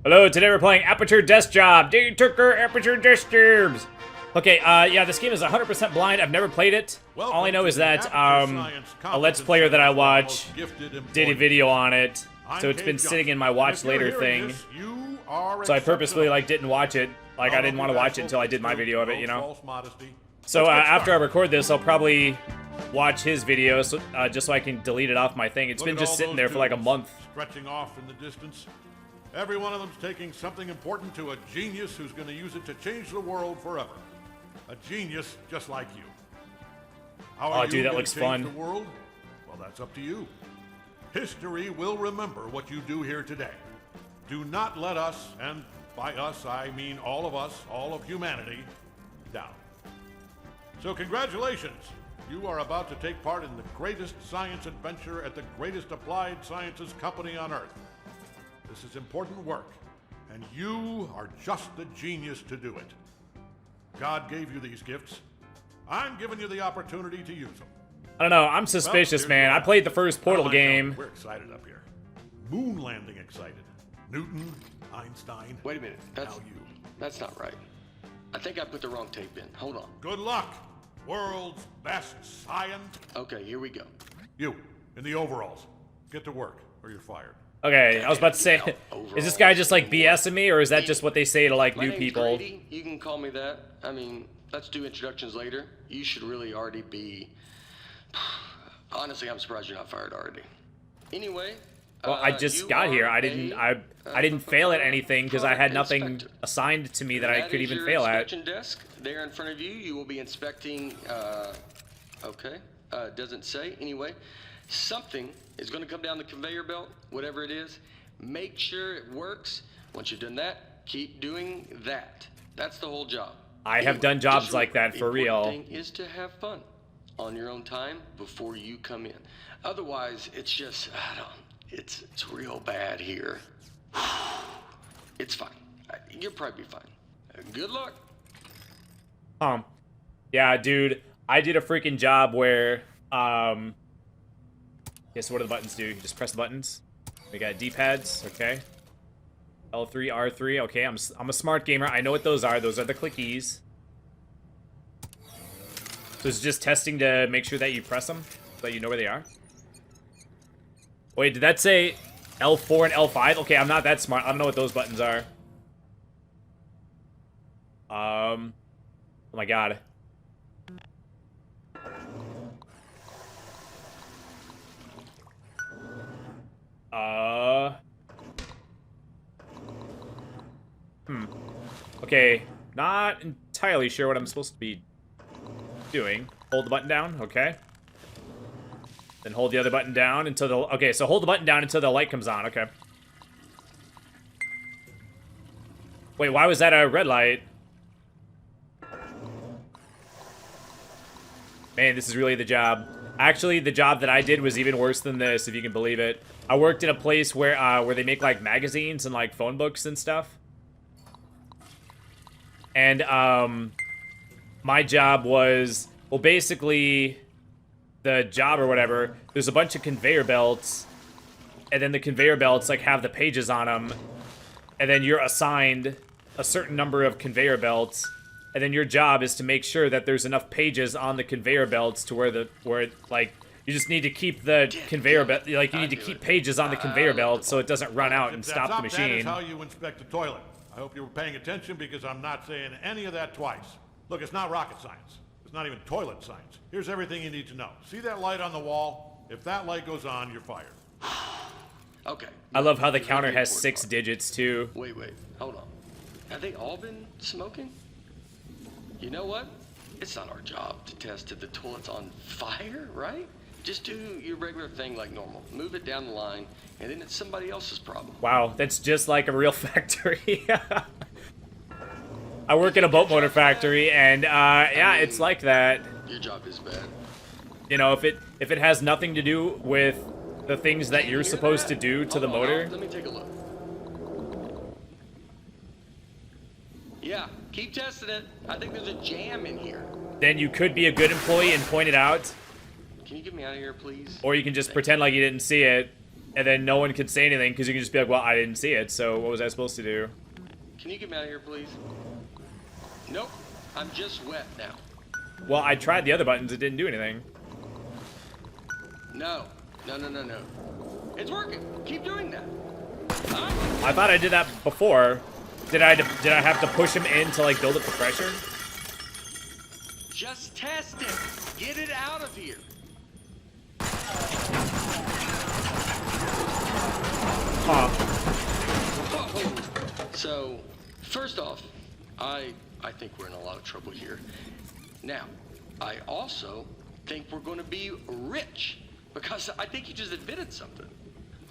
Hello, today we're playing Aperture Desk Job. Tucker Aperture Desk Jobs. Okay, yeah, this game is 100% blind. I've never played it. All I know is that a Let's Player that I watch did a video on it, so it's been sitting in my watch later thing. So I purposely didn't watch it. I didn't want to watch it until I did my video of it, you know. So after I record this, I'll probably watch his video, just so I can delete it off my thing. It's been just sitting there for like a month. Stretching off in the distance. Every one of them's taking something important to a genius who's going to use it to change the world forever. A genius just like you. How are Oh, dude, you that gonna looks change fun. the world? Well, that's up to you. History will remember what you do here today. Do not let us, and by us I mean all of us, all of humanity, down. So congratulations. You are about to take part in the greatest science adventure at the greatest applied sciences company on Earth. This is important work, and you are just the genius to do it. God gave you these gifts. I'm giving you the opportunity to use them. I don't know, I'm suspicious, man. I played the first Portal game. We're excited up here. Moon landing excited. Newton, Einstein. Wait a minute. Now you. That's not right. I think I put the wrong tape in. Hold on. Good luck, world's best science. Okay, here we go. You, in the overalls. Get to work, or you're fired. Okay, I was about to say, is this guy just BSing me, or is that just what they say to My new name's people? Grady. You can call me that. I mean, let's do introductions later. You should really already be... Honestly, I'm surprised you're not fired already. Anyway... Well, I just got here. I didn't fail at anything because I had nothing assigned to me that I could even fail at. Inspection desk there in front of you. You will be inspecting. Okay. Doesn't say. Anyway, something is going to come down the conveyor belt. Whatever it is, make sure it works. Once you've done that, keep doing that. That's the whole job. I have done jobs like that for real. The important thing is to have fun on your own time before you come in. Otherwise, it's just It's real bad here. It's fine. You'll probably be fine. Good luck. Yeah, dude, I did a freaking job where, yeah, so what do the buttons do? You just press the buttons. We got D-pads, okay. L3, R3, okay, I'm a smart gamer. I know what those are. Those are the clickies. So it's just testing to make sure that you press them, so that you know where they are. Wait, did that say L4 and L5? Okay, I'm not that smart. I don't know what those buttons are. Oh my god. Okay, not entirely sure what I'm supposed to be doing. Hold the button down, okay. Then hold the other button down until the... Okay, so hold the button down until the light comes on. Okay. Wait, why was that a red light? Man, this is really the job. Actually, the job that I did was even worse than this, if you can believe it. I worked in a place where they make, magazines and, phone books and stuff. And, my job was... Well, basically... the job or whatever, there's a bunch of conveyor belts, and then the conveyor belts have the pages on them, and then you're assigned a certain number of conveyor belts, and then your job is to make sure that there's enough pages on the conveyor belts to where you just need to keep the conveyor belt, you need to keep pages on the conveyor belt so it doesn't run out and stop the machine. That is how you inspect a toilet. I hope you were paying attention because I'm not saying any of that twice. Look, it's not rocket science. It's not even toilet science. Here's everything you need to know. See that light on the wall? If that light goes on, you're fired. Okay. I love how the counter has 6 digits, too. Wait. Hold on. Have they all been smoking? You know what? It's not our job to test if the toilet's on fire, right? Just do your regular thing like normal. Move it down the line, and then it's somebody else's problem. Wow, that's just like a real factory. I work in a boat motor factory, and yeah, it's like that. Your job is bad. You know, if it has nothing to do with the things that you're supposed to do to the motor. Let me take a look. Yeah, keep testing it. I think there's a jam in here. Then you could be a good employee and point it out. Can you get me out of here, please? Or you can just pretend like you didn't see it. and then no one could say anything because you can just be like, well, I didn't see it, so what was I supposed to do? Can you get me out of here, please? Nope. I'm just wet now. Well, I tried the other buttons. It didn't do anything. No. No. It's working. Keep doing that. I thought I did that before. Did I have to push him in to like build up the pressure? Just test it. Get it out of here. Huh. So, first off, I think we're in a lot of trouble here. Now, I also think we're going to be rich because I think you just admitted something.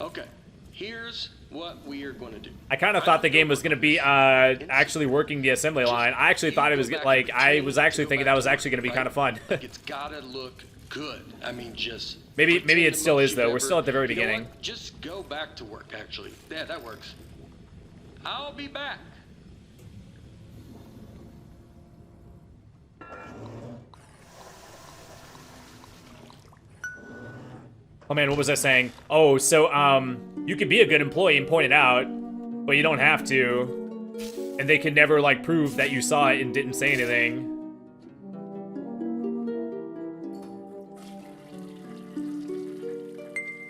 Okay, here's what we are going to do. I kind of thought the game was going to be actually working the assembly line. I actually thought it was like I was actually thinking that was actually going to be kind of fun. Like it's got to look good. I mean, just maybe it still is though. We're still at the very beginning. Just go back to work. Actually, yeah, that works. I'll be back. Oh man, what was I saying? Oh, so you could be a good employee and point it out, but you don't have to. And they could never like prove that you saw it and didn't say anything.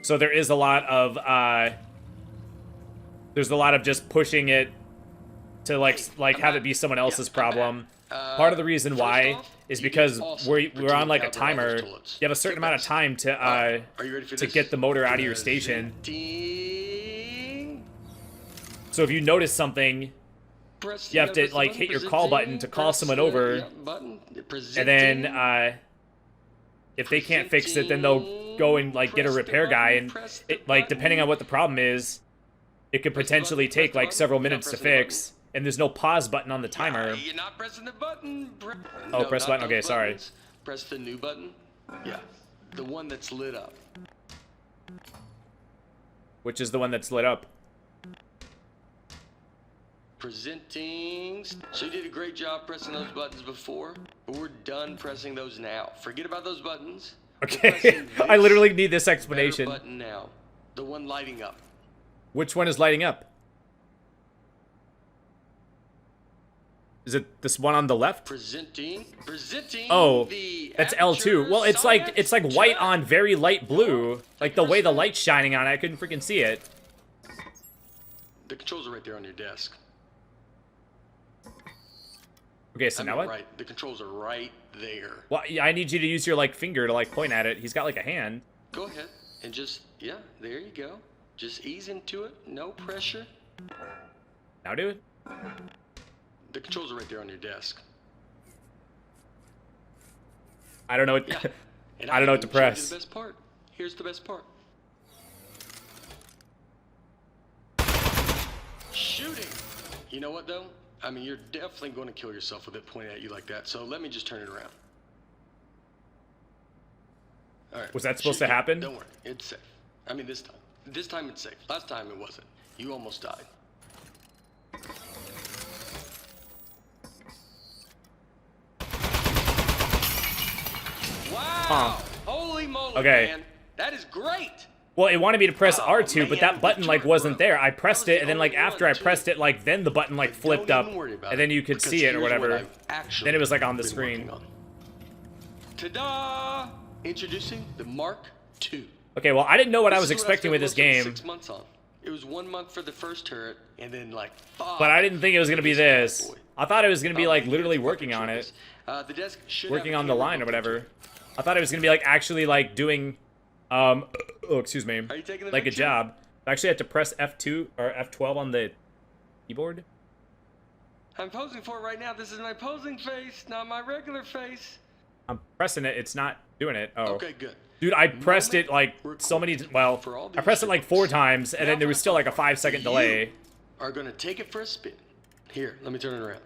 So there is a lot of there's a lot of just pushing it to like have it be someone else's problem. Part of the reason why is because we're on like a timer. You have a certain amount of time to get the motor out of your station. So if you notice something, you have to like hit your call button to call someone over, and then if they can't fix it, then they'll go and like get a repair guy, and it, like depending on what the problem is, it could potentially take like several minutes to fix. And there's no pause button on the timer. You're not pressing the button. Oh, press button. Okay, sorry. Press the new button. Yeah, the one that's lit up. Which is the one that's lit up? Presenting. So you did a great job pressing those buttons before, but we're done pressing those now. Forget about those buttons. Okay, I literally need this explanation. Button now, the one lighting up. Which one is lighting up? Is it this one on the left? Presenting. Oh, the that's L2. Well, it's like white on very light blue. Like the way the light's shining on it, I couldn't freaking see it. The controls are right there on your desk. Okay, so now what? Right, the controls are right there. Well, yeah, I need you to use your like finger to like point at it. He's got like a hand. Go ahead and just there you go. Just ease into it. No pressure. Now do it. The controls are right there on your desk. I don't know what. Yeah. I don't know what to press. The best part. Here's the best part. Shooting. You know what though? I mean, you're definitely going to kill yourself with it pointing at you like that. So let me just turn it around. All right. Was that supposed to happen? Don't worry, it's safe. I mean, this time. This time it's safe. Last time it wasn't. You almost died. Wow! Holy moly, Okay. man! That is great. Well, it wanted me to press R2, man, but that button like wasn't there. I pressed it, and then like That was after the I only pressed it, like then the button like flipped up, Don't even worry about and then it, you could because see it or here's what whatever. I've actually Then it was like on the been screen. working on. Ta-da! Introducing the Mark II. Okay, well I didn't know what I This was is expecting spent with this most of game, 6 months on. It was 1 month for the first turret, and then like 5. but I didn't think it was gonna be this. Boy. I thought it was gonna be like literally Fucking working on tremendous. it, The desk should working have a on the camera line or built into whatever. it. I thought it was gonna be like actually like doing, oh excuse me, Are you taking the like a picture? job. I actually had to press F2 or F12 on the keyboard. I'm posing for it right now. This is my posing face, not my regular face. I'm pressing it. It's not doing it. Oh. Okay, good. Dude, I pressed it like Moment so many. Well, for all I pressed it like 4 these times, and then there was still like a 5-second delay. You are gonna take it for a spin. Here, let me turn it around.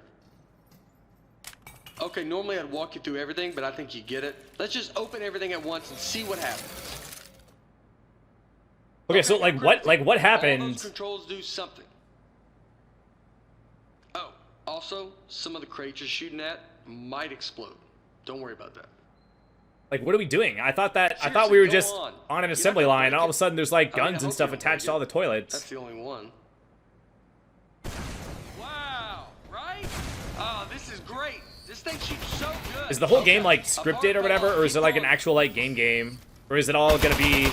Okay, normally I'd walk you through everything, but I think you get it. Let's just open everything at once and see what happens. Okay, so like what All those happened? controls do something. Oh, also, some of the crates you're shooting at might explode. Don't worry about that. Like, what are we doing? I thought we Seriously, were go just on. on an You're assembly not gonna line, and break all of it. a sudden there's like I mean, I guns and hope stuff you don't attached to break all the it. toilets. That's the only one. Wow, right? Oh, this is great. This thing shoots so good. Is the whole game like A scripted bar or whatever, ball, or is it keep like an going. actual like game? Or is it all gonna be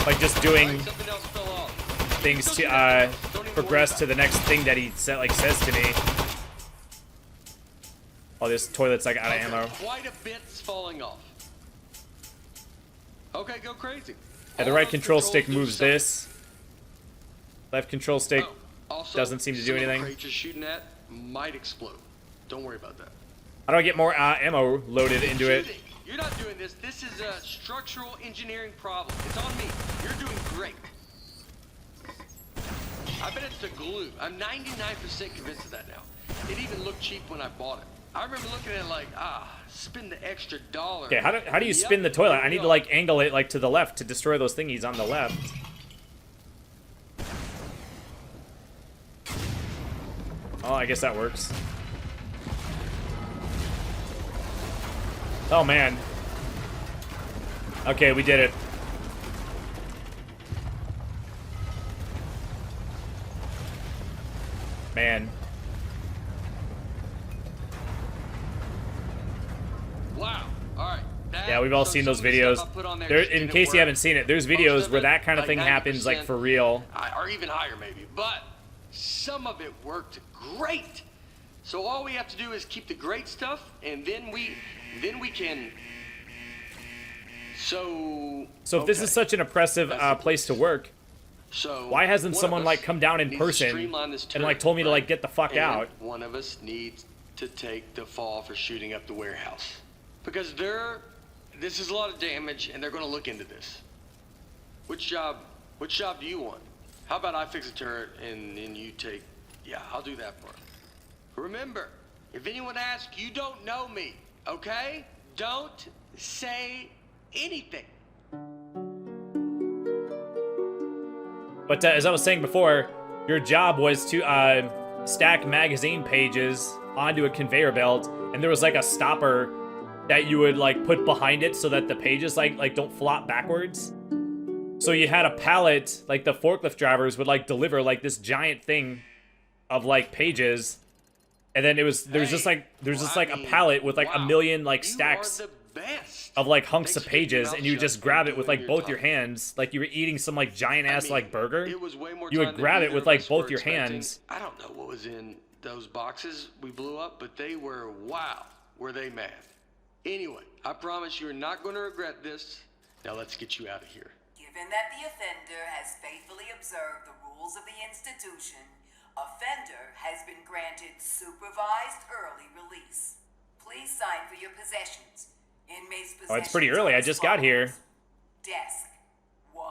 like just doing Right, something else fell off. things Don't to do that, Luminous. Don't even progress worry to the next thing that he says to me? Oh, this toilet's like out of about it. ammo. Okay, quite a bit's falling off. Okay, go crazy. Yeah, the All right those control controls stick do moves something. this. Left control stick. Oh, also, doesn't seem to do some of the anything. crates you're shooting at might explode. Don't worry about that. How do I get more ammo loaded into it? Shooting. You're not doing this. This is a structural engineering problem. It's on me. You're doing great. I bet it's the glue. I'm 99% convinced of that now. It even looked cheap when I bought it. I remember looking at it like, spend the extra $1. Okay, how do you spin the toilet? I need to like angle it like to the left to destroy those thingies on the left. Oh, I guess that works. Oh man. Okay, we did it. Man. Wow. All right. Yeah, we've all seen those videos. There, in case you haven't seen it, there's videos where that kind of thing happens, like for real. Or even higher, maybe. But some of it worked great. So all we have to do is keep the great stuff, and then we can. So if this is such an oppressive place to work, so why hasn't one of someone us like come down in needs to person streamline this and like turret, told me to right? like get the fuck And out? one of us needs to take the fall for shooting up the warehouse because this is a lot of damage, and they're going to look into this. Which job do you want? How about I fix a turret and then you take? Yeah, I'll do that part. Remember, if anyone asks, you don't know me, okay? Don't say anything. But as I was saying before, your job was to stack magazine pages onto a conveyor belt, and there was like a stopper that you would like put behind it so that the pages like don't flop backwards. So you had a pallet, like the forklift drivers would like deliver like this giant thing of like pages, and then there's just like a pallet with like a million like stacks You are the best. of like hunks Thanks of for keeping your pages, mouth and you shut just and grab it with doing like your both your time. hands, like you were eating some like giant ass like burger. It was way more You would time than grab it either with of like us both were your expecting. hands. I don't know what was in those boxes we blew up, but they were, wow, were they mad. Anyway, I promise you're not going to regret this. Now let's get you out of here. Given that the offender has faithfully observed the rules of the institution, offender has been granted supervised early release. Please sign for your possessions. Inmates' possessions. Oh, it's pretty early. I just got here. Desk 1.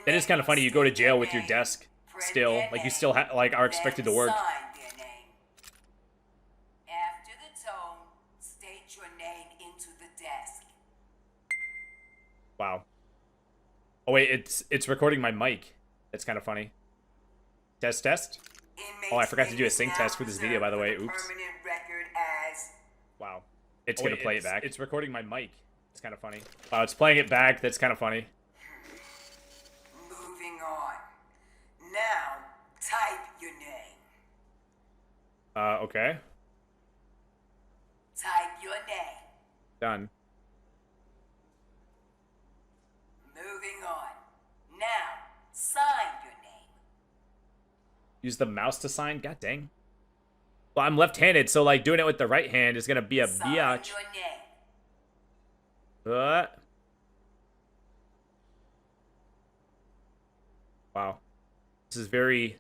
That is kind of funny. You go to jail with your desk still, like you still like are expected to work. Sign their name. After the tone, state your name into the desk. Wow. Oh wait, it's recording my mic. That's kind of funny. Test. Oh, I forgot to do a sync test for this video, by the way. Oops. Permanent record as Wow. It's gonna play it back. It's recording my mic. It's kind of funny. Wow, it's playing it back. That's kind of funny. moving on. Now, type your name. Okay. Type your name. Done. Moving on. Now, sign your name. Use the mouse to sign? God dang. Well, I'm left-handed, so like doing it with the right hand is gonna be a Sign biatch. your name. Wow. This is very...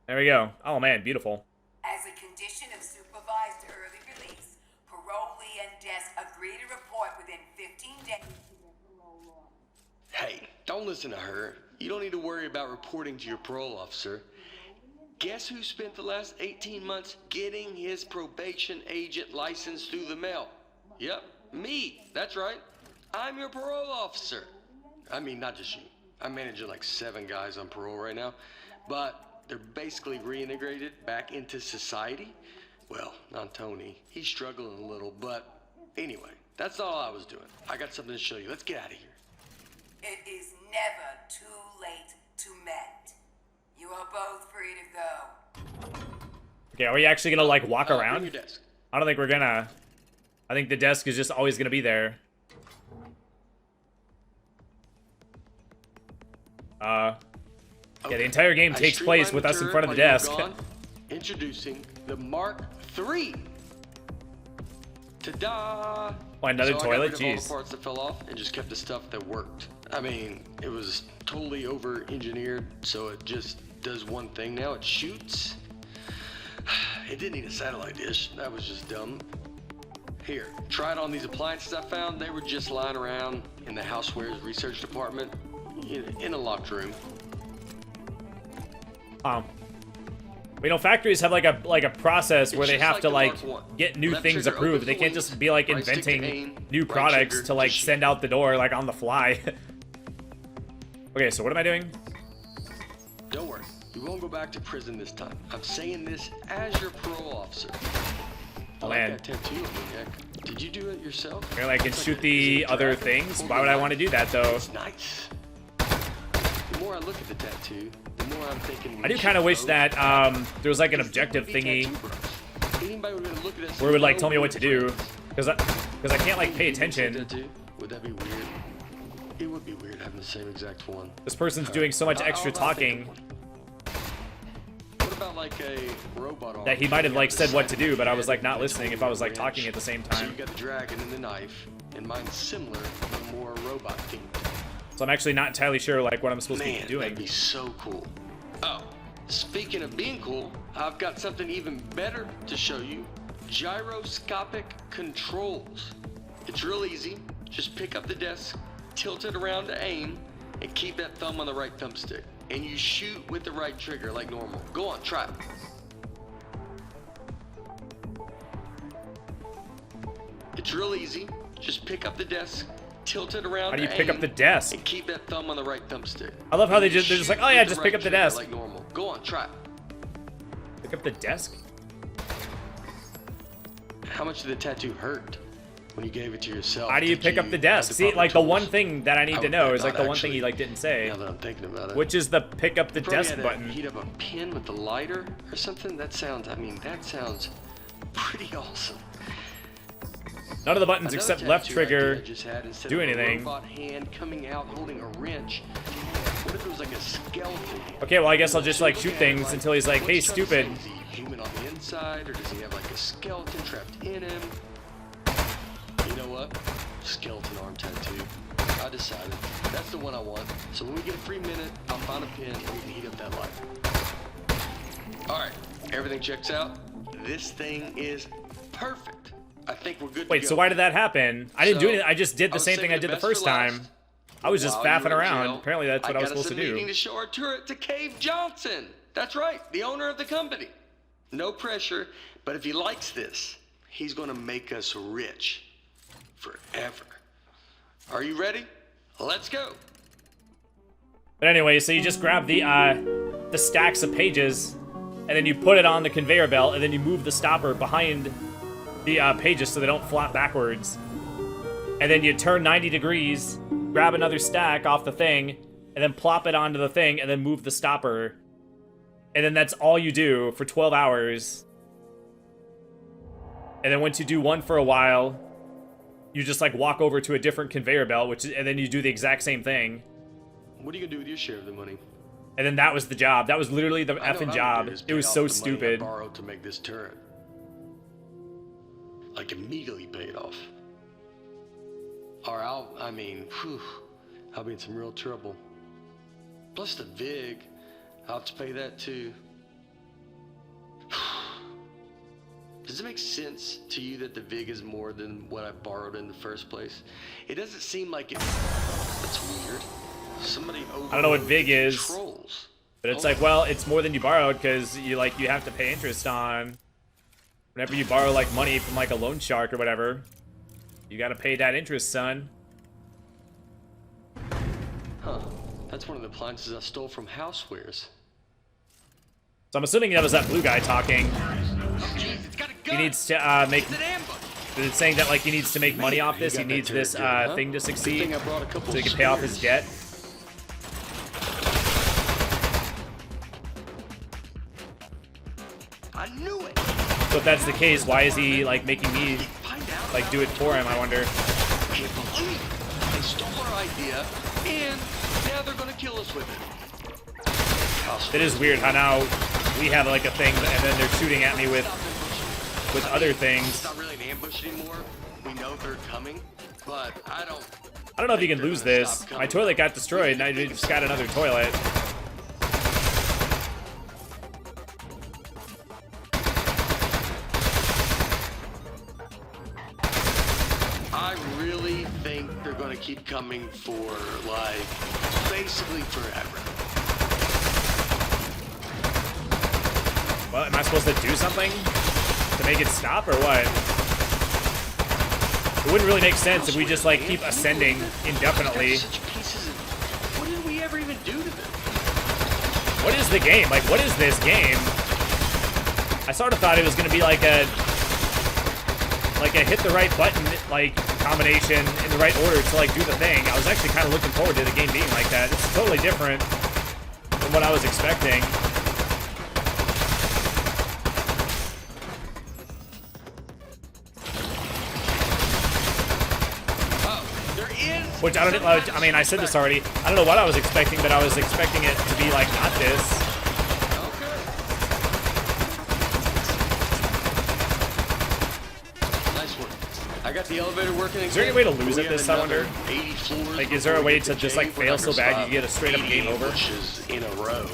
There we go. Oh man, beautiful. As a condition of supervised early release, parolee and desk agree to report within 15 days to their parole law. Hey, don't listen to her. You don't need to worry about reporting to your parole officer. Guess who spent the last 18 months getting his probation agent license through the mail? Yep, me. That's right. I'm your parole officer. I mean, not just you. I'm managing like 7 guys on parole right now. but they're basically reintegrated back into society. Well, not Tony. He's struggling a little, but anyway, that's all I was doing. I got something to show you. Let's get out of here. It is never too late to mend. You are both free to go. Okay, are we actually gonna like walk Bring around? your desk. I don't think we're gonna. I think the desk is just always gonna be there. Yeah, the entire game I takes place streamlined with us in turret front of the while you were desk. gone. Introducing the Mark III. Ta-da! Oh, another So toilet? I got rid of all Jeez. the parts that fell off and just kept the stuff that worked. I mean, it was totally over-engineered, so it just does one thing now. It shoots. It didn't need a satellite dish. That was just dumb. Here, try it on these appliances I found. They were just lying around in the housewares research department in a locked room. You know, factories have like a process where It's they just have like to the like Mark I. get new Left things trigger approved. opens They the can't wings, just be like right stick to inventing aim, new right products trigger to like to shoot. send out the door like on the fly. Okay, so what am I doing? Don't worry, you won't go back to prison this time. I'm saying this as your parole officer. I like Man. that tattoo on your neck. Did you do it yourself? Apparently I can It's shoot like the is it a other dragon things. or Why would I lion? want to do that though? It's nice. The more I look at the tattoo, the more I'm thinking. I do kind of wish that there was like an objective thingy where it would like tell me what to do, because I can't like pay attention. Would that be weird? It would be weird having the same exact one. This person's doing so much extra I'll think talking of one. What about like a robot arm? that he might have like said what to do, but I was like not and listening if I was like talking at the same So you time. got the dragon and the knife, and mine's similar, but more robot themed. So I'm actually not entirely sure like what I'm supposed to Man, be doing. that'd be so cool. Oh, speaking of being cool, I've got something even better to show you. Gyroscopic controls. It's real easy. Just pick up the desk, tilt it around to aim, and keep that thumb on the right thumbstick. And you shoot with the right trigger like normal. Go on, try it. It's real easy. Just pick up the desk, tilt it around How do you to pick up aim, the desk? and keep that thumb on the right thumbstick. I love how they're And you just like, shoot oh yeah, with just the pick right up the trigger desk. like normal. Go on, try it. Pick up the desk? How much did the tattoo hurt when you gave it to yourself? How do you Did pick up the have desk? See, proper like the one tools? thing that I need I to would know bet is like not, the one thing actually. he like didn't say, Now that I'm thinking about it. which is the pick up the Probably desk had to button. heat up a pin with the lighter or something. That sounds pretty awesome. None of the buttons Another except left tattoo idea trigger I just had, instead do of anything. A robot hand coming out holding a wrench. What if it was like a skeleton? Okay, well I guess I'll just like shoot Look at it things until he's like, what's hey, he trying to stupid. say? Is he human on the inside, or does he have like a skeleton trapped in him? You know what? Skeleton arm tattoo. I decided. That's the one I want. So when we get a free minute, I'll find a pin and we can heat up that light. Alright, everything checks out. This thing is perfect. I think we're good to Wait, go. so why did that happen? I didn't do So, anything. I just did I the was same thing saving I did the best for first time. last. I was just While you faffing were in around. jail, Apparently that's what I was supposed to got us a meeting do. to show our turret to Cave Johnson. That's right, the owner of the company. No pressure, but if he likes this, he's gonna make us rich forever. Are you ready? Let's go. But anyway, so you just grab the stacks of pages, and then you put it on the conveyor belt, and then you move the stopper behind the pages so they don't flop backwards. And then you turn 90 degrees, grab another stack off the thing, and then plop it onto the thing, and then move the stopper. And then that's all you do for 12 hours. And then once you do one for a while, you just like walk over to a different conveyor belt, and then you do the exact same thing. What are you gonna do with your share of the money? And then that was the job. That was literally the I know effing what job. I'm gonna do is It pay was off so the money I stupid. borrowed to make this turret. Like immediately pay it off. Or I'll be in some real trouble. Plus the VIG, I'll have to pay that too. Does it make sense to you that the VIG is more than what I borrowed in the first place? It doesn't seem like it. That's weird. Somebody I don't know what VIG is. Controls. But it's like, well, it's more than you borrowed because you have to pay interest on whenever you borrow like money from like a loan shark or whatever. You got to pay that interest, son. Huh. That's one of the appliances I stole from Housewares. So I'm assuming that was that blue guy talking. Jeez, it's got a gun. He needs to make. It's an ambush. It's saying that like he needs to make money off this. He got that needs this territory, huh? thing to Good succeed, thing I brought a couple so he can pay off his spears. debt. I knew it. So if that's the case, why is he like making me Find out. like do it for him? I wonder. Can't believe it. They stole our idea, and now they're gonna kill us with it. It is weird how now we have like a thing, and then they're shooting at me with other It's things. not really an ambush anymore. We know they're coming, but I don't know if you can they're lose gonna this. stop coming. My toilet got destroyed, and I just got another toilet. I really think they're gonna keep coming for like basically forever. Well, am I supposed to do something to make it stop, or what? It wouldn't really make sense if we just like keep ascending indefinitely. Such pieces of, what did we ever even do to them? What is the game? Like, what is this game? I sort of thought it was gonna be like a hit the right button like combination in the right order to like do the thing. I was actually kind of looking forward to the game being like that. It's totally different from what I was expecting. Oh, there is. Which I don't. I mean, I said this already. I don't know what I was expecting, but I was expecting it to be like not this. Okay. Nice one. I got the elevator working again. Is there any way to lose We at have this, I another wonder? 80 floors Like, is there a before way we get to just, like, Jay. We're fail not so gonna bad you survive get a straight up 80 game over? ambushes in a row.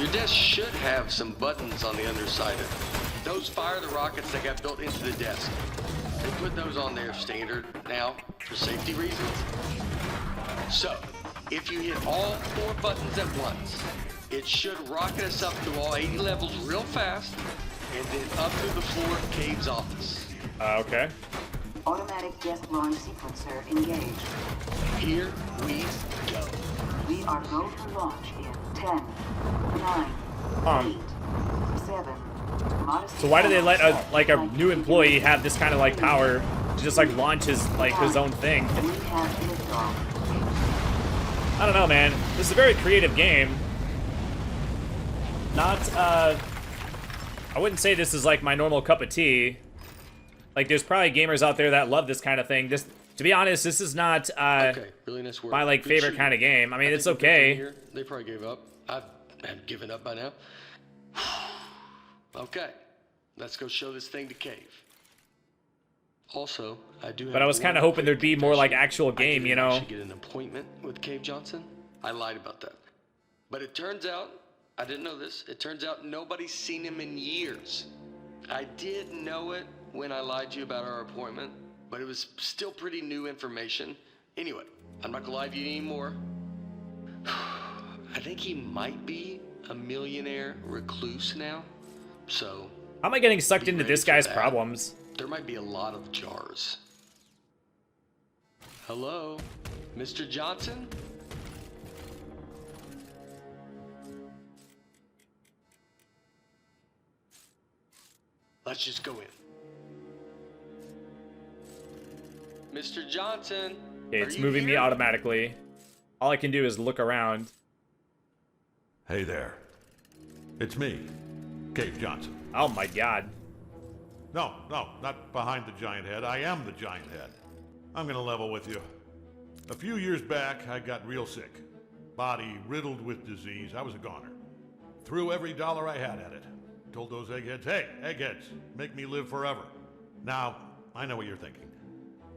Your desk should have some buttons on the underside of it. Those fire the rockets that got built into the desk. They put those on there standard now for safety reasons. So, if you hit all 4 buttons at once, it should rocket us up through all 80 levels real fast, and then up through the floor of Cave's office. Okay. Automatic desk launch sequencer engaged. Here we go. We are go for launch in 10, 9, 8, 7. So why do they let a new employee have this kind of like power to just like launch his own thing? We have liftoff. I don't know, man. This is a very creative game. Not I wouldn't say this is like my normal cup of tea. Like, there's probably gamers out there that love this kind of thing. This, to be honest, this is not Okay, really nice work. my like Good favorite shooting. kind of game. I mean, I it's think the people okay. here, they probably gave up. I have given up by now. Okay, let's go show this thing to Cave. Also, I do have But I was one kind of hoping quick there'd be more like confession. actual I game, didn't you know? actually get an appointment with Cave Johnson. I lied about that. But it turns out, I didn't know this, it turns out nobody's seen him in years. I did know it when I lied to you about our appointment, but it was still pretty new information. Anyway, I'm not gonna lie to you anymore. I think he might be a millionaire recluse now. So, How am I getting sucked be into ready this for guy's that. problems? There might be a lot of jars. Hello, Mr. Johnson? Let's just go in. Mr. Johnson, Okay, are it's you moving me here? automatically. All I can do is look around. Hey there. It's me, Cave Johnson. Oh my god. No, not behind the giant head. I am the giant head. I'm gonna level with you. A few years back, I got real sick. Body riddled with disease. I was a goner. Threw every dollar I had at it. Told those eggheads, hey, eggheads, make me live forever. Now, I know what you're thinking.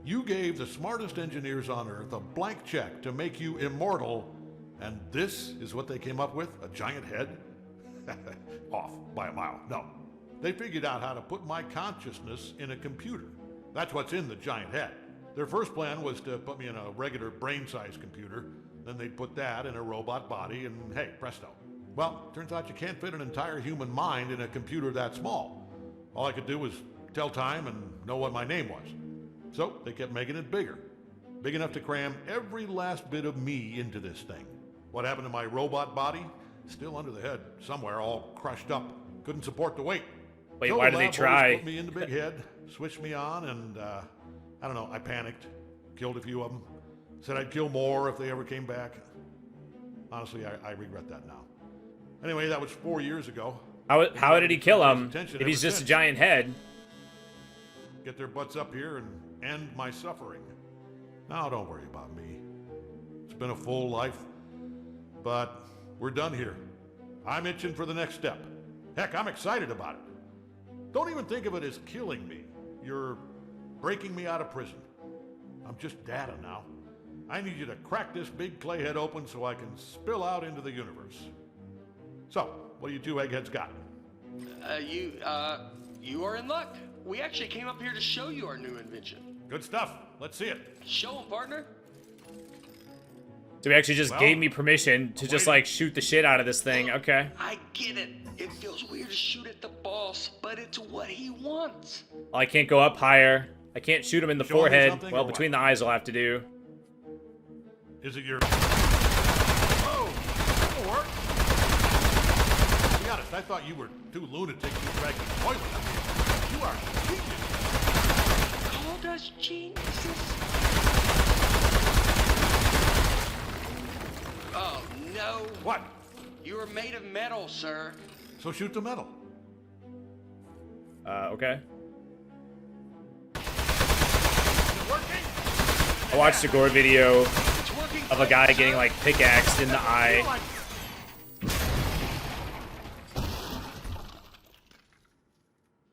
You gave the smartest engineers on Earth a blank check to make you immortal, and this is what they came up with? A giant head? Off by a mile. No. They figured out how to put my consciousness in a computer. That's what's in the giant head. Their first plan was to put me in a regular brain-sized computer, then they'd put that in a robot body, and hey, presto. Well, turns out you can't fit an entire human mind in a computer that small. All I could do was tell time and know what my name was. So they kept making it bigger. Big enough to cram every last bit of me into this thing. What happened to my robot body? Still under the head, somewhere, all crushed up. Couldn't support the weight. Wait, So why the do they lab boys try? Put me in the big head, switched me on, and I don't know, I panicked. Killed a few of them. Said I'd kill more if they ever came back. Honestly, I regret that now. Anyway, that was 4 years ago. How did he kill him if he's just a giant head? Get their butts up here and end my suffering. Now, don't worry about me. It's been a full life, but we're done here. I'm itching for the next step. Heck, I'm excited about it. Don't even think of it as killing me. You're breaking me out of prison. I'm just data now. I need you to crack this big clay head open so I can spill out into the universe. So, what do you two eggheads got? You are in luck. We actually came up here to show you our new invention. Good stuff. Let's see it. Show 'em, partner. So he actually just gave me permission to just like shoot the shit out of this thing. Okay. I get it. It feels weird to shoot at the boss, but it's what he wants. Well, I can't go up higher. I can't shoot him in the Showing me forehead. something Well, or between what? the eyes I'll have to do. Is it your... Whoa! That'll work. To be honest, I thought you were two lunatics who dragged the toilet up here. You are genius. Called us geniuses. Oh, no. What? You are made of metal, sir. So shoot the metal. Okay. Is it working? I watched a gore video It's working of a guy getting like pickaxed in the eye.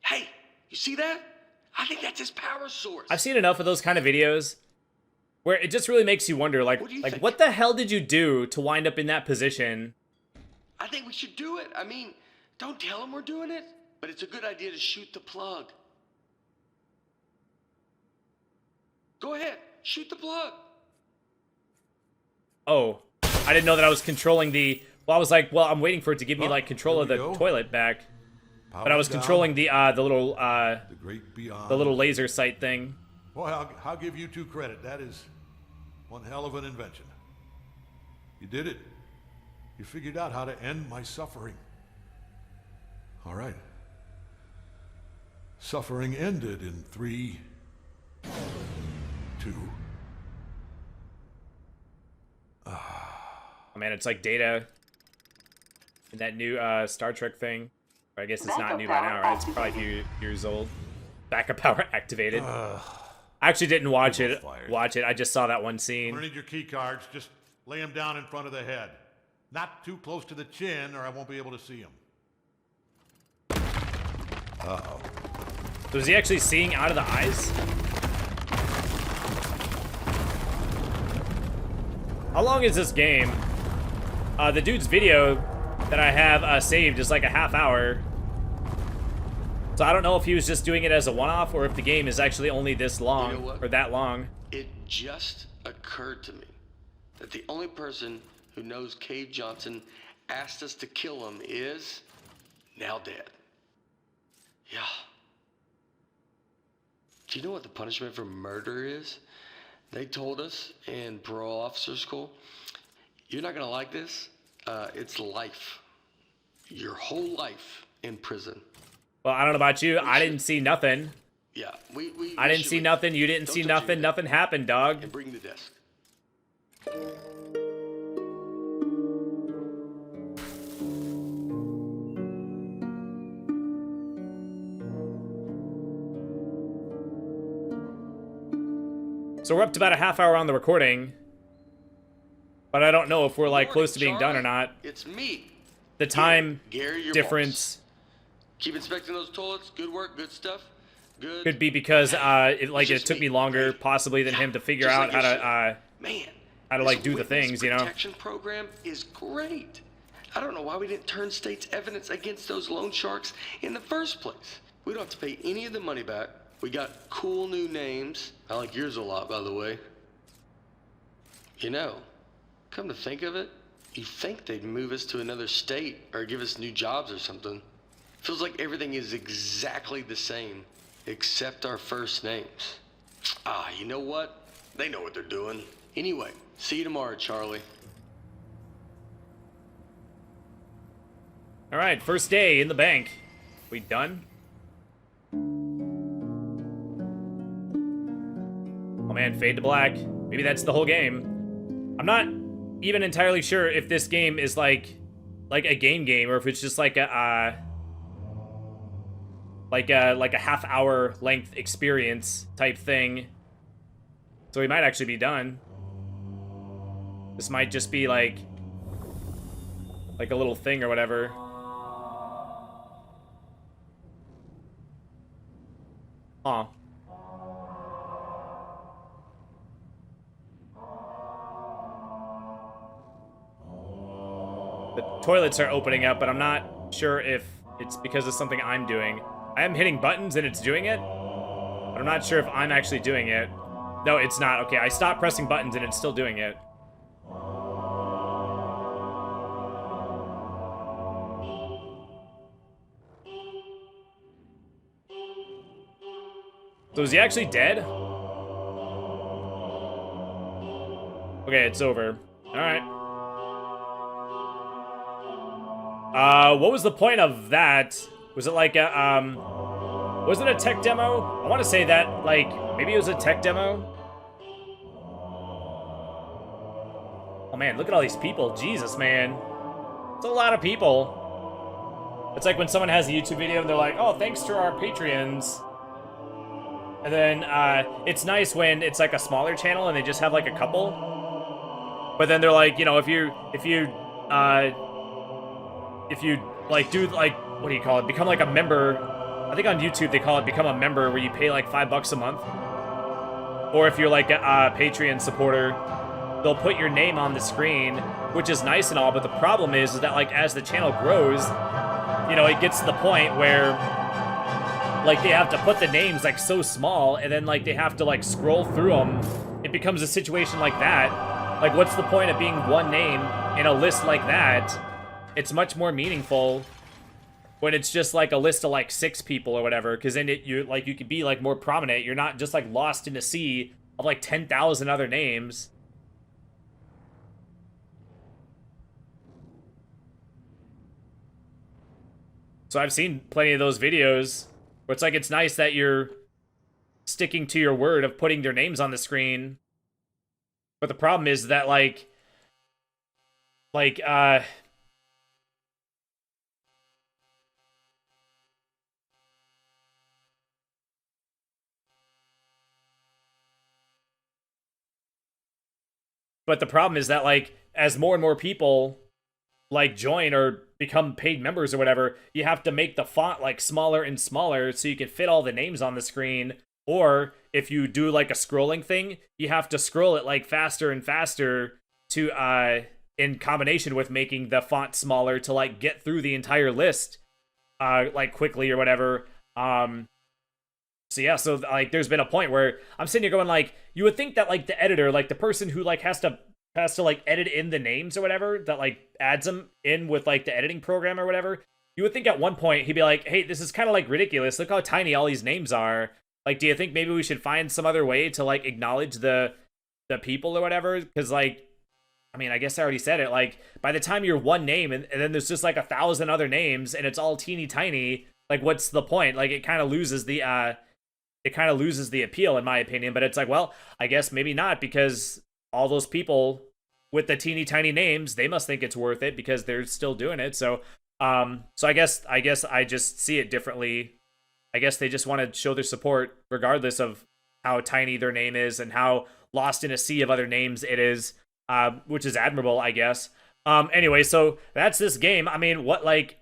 Hey, you see that? I think that's his power source. I've seen enough of those kind of videos where it just really makes you wonder, like, What do you like think? what the hell did you do to wind up in that position? I think we should do it. I mean, don't tell him we're doing it, but it's a good idea to shoot the plug. Go ahead, shoot the plug. Oh, I didn't know that I was controlling the. Well, I was like, well, I'm waiting for it to give me like control of here the we go. toilet back, Power but I was down. controlling the little The great beyond. the little laser sight thing. Boy, I'll give you two credit. That is one hell of an invention. You did it. You figured out how to end my suffering. All right. Suffering ended in 3, 2. Oh man, it's like Data in that new Star Trek thing. Or I guess it's not Backup new by now, power right? It's probably a few years old. Backup power activated. I actually didn't watch You're it. both fired. Watch it. I just saw that one I'm scene. gonna need your key cards. Just lay them down in front of the head. Not too close to the chin, or I won't be able to see them. Uh-oh. So is he actually seeing out of the eyes? How long is this game? The dude's video that I have saved is like a half hour. So I don't know if he was just doing it as a one-off or if the game is actually only this long You know what? or that long. It just occurred to me that the only person who knows Cave Johnson asked us to kill him is now dead. Yeah. Do you know what the punishment for murder is? They told us in parole officer school, you're not gonna like this. It's life. Your whole life in prison. Well, I don't know about you. I didn't see nothing. Yeah, I didn't see nothing. You didn't Don't see touch nothing. anything. Nothing happened, dog. And bring the desk. So we're up to about a half hour on the recording. But I don't know if we're like Morning, close to being done or Charlie. not. It's me. The time Gary, your difference Keep inspecting those toilets. Good work. Good stuff. Good. could be because it just took me me. longer Right. possibly than him to figure Just out like how your to Man. how to this like do the witness things, you know. Protection program is great. I don't know why we didn't turn state's evidence against those loan sharks in the first place. We don't have to pay any of the money back. We got cool new names. I like yours a lot, by the way. You know, come to think of it, you'd think they'd move us to another state or give us new jobs or something. Feels like everything is exactly the same, except our first names. Ah, you know what? They know what they're doing. Anyway, see you tomorrow, Charlie. All right, first day in the bank. We done? Oh man, fade to black. Maybe that's the whole game. I'm not even entirely sure if this game is like a game or if it's just like a half-hour length experience type thing. So we might actually be done. This might just be like a little thing or whatever. Huh. The toilets are opening up, but I'm not sure if it's because of something I'm doing. I am hitting buttons and it's doing it, but I'm not sure if I'm actually doing it. No, it's not. Okay, I stopped pressing buttons and it's still doing it. So is he actually dead? Okay, it's over. Alright. What was the point of that? Was it like a, was it a tech demo? I want to say that, like, maybe it was a tech demo? Oh man, look at all these people. Jesus, man. It's a lot of people. It's like when someone has a YouTube video and they're like, oh, thanks to our Patreons. And then, it's nice when it's like a smaller channel and they just have like a couple. But then they're like, you know, if you like do like, what do you call it? Become like a member. I think on YouTube they call it become a member, where you pay like $5 a month. Or if you're like a Patreon supporter, they'll put your name on the screen, which is nice and all, but the problem is that like as the channel grows, you know, it gets to the point where like they have to put the names like so small, and then like they have to like scroll through them. It becomes a situation like that. Like, what's the point of being one name in a list like that? It's much more meaningful when it's just like a list of like 6 people or whatever, because then you could be like more prominent. You're not just like lost in a sea of like 10,000 other names. So I've seen plenty of those videos where it's like, it's nice that you're sticking to your word of putting their names on the screen. But the problem is that but the problem is that like as more and more people like join or become paid members or whatever, you have to make the font like smaller and smaller so you can fit all the names on the screen. Or if you do like a scrolling thing, you have to scroll it like faster and faster to in combination with making the font smaller to like get through the entire list like quickly or whatever. So yeah, so like there's been a point where I'm sitting here going like, you would think that like the editor, like the person who like has to like edit in the names or whatever, that like adds them in with like the editing program or whatever, you would think at one point he'd be like, hey, this is kind of like ridiculous. Look how tiny all these names are. Like, do you think maybe we should find some other way to like acknowledge the people or whatever? Because like, I mean, I guess I already said it. Like, by the time you're one name and then there's just like 1,000 other names and it's all teeny tiny, like, what's the point? Like, it kind of loses the appeal in my opinion. But it's like, well, I guess maybe not, because all those people with the teeny tiny names, they must think it's worth it because they're still doing it. So, so I guess I just see it differently. I guess they just want to show their support regardless of how tiny their name is and how lost in a sea of other names it is, which is admirable, I guess. Anyway, so that's this game. I mean, what, like,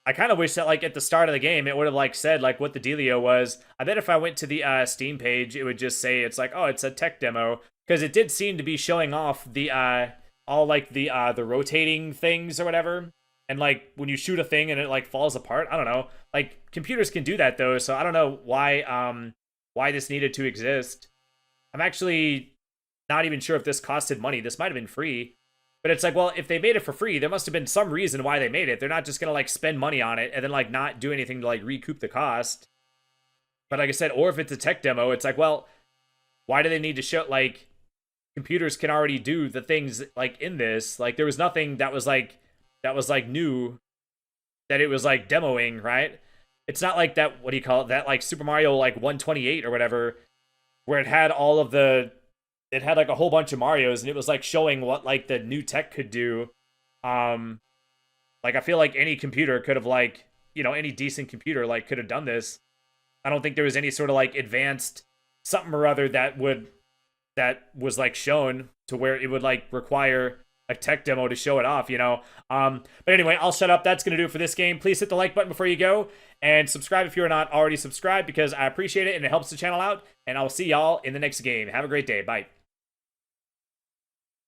I kind of wish that, like, at the start of the game, it would have, like, said, like, what the dealio was. I bet if I went to the Steam page, it would just say, it's like, oh, it's a tech demo. Because it did seem to be showing off the, all, like, the rotating things or whatever. And, like, when you shoot a thing and it, like, falls apart, I don't know. Like, computers can do that, though, so I don't know why this needed to exist. I'm actually not even sure if this costed money. This might have been free. But it's like, well, if they made it for free, there must have been some reason why they made it. They're not just gonna, like, spend money on it and then, like, not do anything to, like, recoup the cost. But like I said, or if it's a tech demo, it's like, well, why do they need to show, like, computers can already do the things, like, in this? Like, there was nothing that was, like, new that it was like demoing, right? It's not like that, what do you call it, that like Super Mario like 128 or whatever, where it had all of the, it had like a whole bunch of Marios, and it was like showing what like the new tech could do. Like I feel like any computer could have like, you know, any decent computer like could have done this. I don't think there was any sort of like advanced something or other that was like shown to where it would like require a tech demo to show it off, you know. But anyway, I'll shut up. That's gonna do it for this game. Please hit the like button before you go, and subscribe if you're not already subscribed, because I appreciate it and it helps the channel out. And I'll see y'all in the next game. Have a great day. Bye.